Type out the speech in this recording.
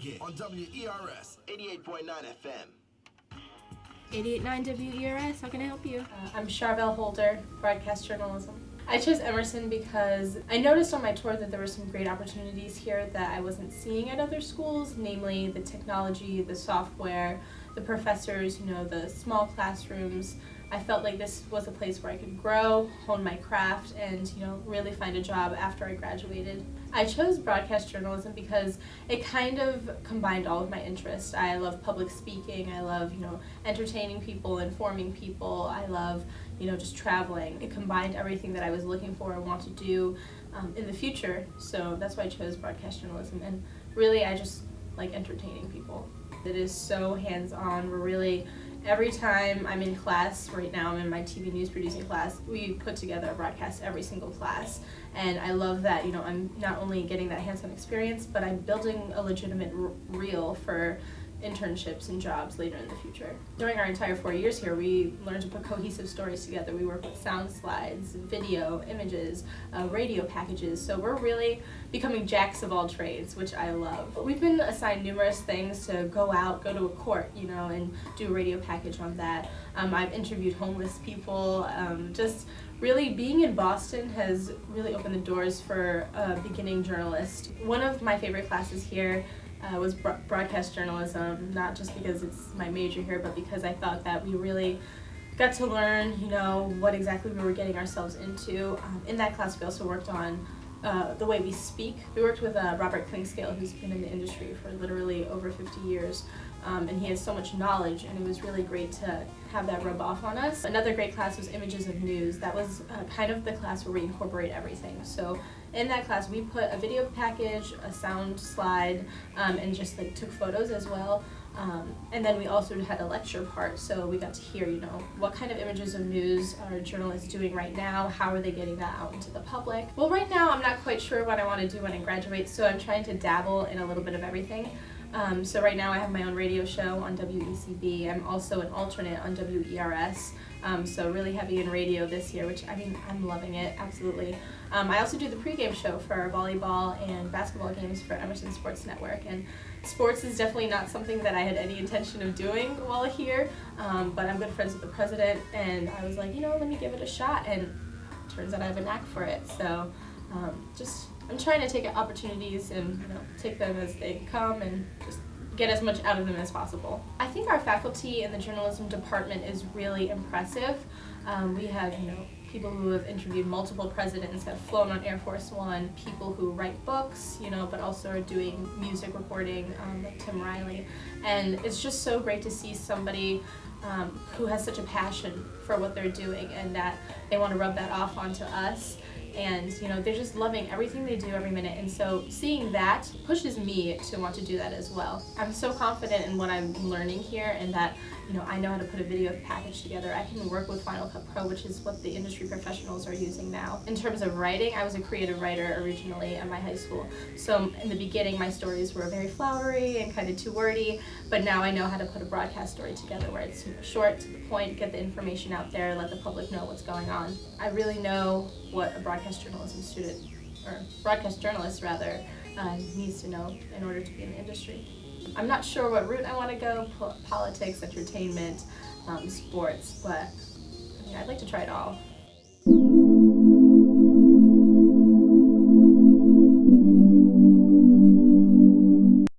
pregame on WERS 88.9 FM. 88.9 WERS, how can I help you? I'm Charvelle Holder, broadcast journalism. I chose Emerson because I noticed on my tour that there were some great opportunities here that I wasn't seeing at other schools, namely the technology, the software, the professors, the small classrooms. I felt like this was a place where I could grow, hone my craft, and really find a job after I graduated. I chose broadcast journalism because it kind of combined all of my interests. I love public speaking, I love entertaining people, informing people, I love just traveling. It combined everything that I was looking for and want to do in the future, so that's why I chose broadcast journalism. And really I just like entertaining people. It is so hands-on. We're really, every time I'm in class, right now I'm in my TV news producing class, we put together a broadcast every single class. And I love that, I'm not only getting that hands-on experience, but I'm building a legitimate reel for internships and jobs later in the future. During our entire 4 years here, we learned to put cohesive stories together. We work with sound slides, video, images, radio packages, so we're really becoming jacks of all trades, which I love. We've been assigned numerous things to go to a court, and do a radio package on that. I've interviewed homeless people. Just really being in Boston has really opened the doors for a beginning journalist. One of my favorite classes here was broadcast journalism, not just because it's my major here, but because I thought that we really got to learn, what exactly we were getting ourselves into. In that class, we also worked on the way we speak. We worked with Robert Klingscale, who's been in the industry for literally over 50 years, and he has so much knowledge, and it was really great to have that rub off on us. Another great class was Images of News. That was kind of the class where we incorporate everything. So in that class, we put a video package, a sound slide, and just took photos as well. And then we also had a lecture part, so we got to hear, what kind of images of news are journalists doing right now, how are they getting that out into the public. Well, right now I'm not quite sure what I want to do when I graduate, so I'm trying to dabble in a little bit of everything. So right now I have my own radio show on WECB. I'm also an alternate on WERS, so really heavy in radio this year, which I'm loving it, absolutely. I also do the pregame show for our volleyball and basketball games for Emerson Sports Network, and sports is definitely not something that I had any intention of doing while here, but I'm good friends with the president, and I was like, let me give it a shot, and it turns out I have a knack for it, so I'm trying to take opportunities and take them as they come and just get as much out of them as possible. I think our faculty in the journalism department is really impressive. We have people who have interviewed multiple presidents, have flown on Air Force One, people who write books, but also are doing music reporting, like Tim Riley. And it's just so great to see somebody who has such a passion for what they're doing and that they want to rub that off onto us. And they're just loving everything they do every minute, and so seeing that pushes me to want to do that as well. I'm so confident in what I'm learning here, and that I know how to put a video package together. I can work with Final Cut Pro, which is what the industry professionals are using now. In terms of writing, I was a creative writer originally at my high school, so in the beginning my stories were very flowery and kind of too wordy, but now I know how to put a broadcast story together where it's short, to the point, get the information out there, let the public know what's going on. I really know what a broadcast journalism student, or broadcast journalist rather, needs to know in order to be in the industry. I'm not sure what route I want to go, politics, entertainment, sports, but I'd like to try it all.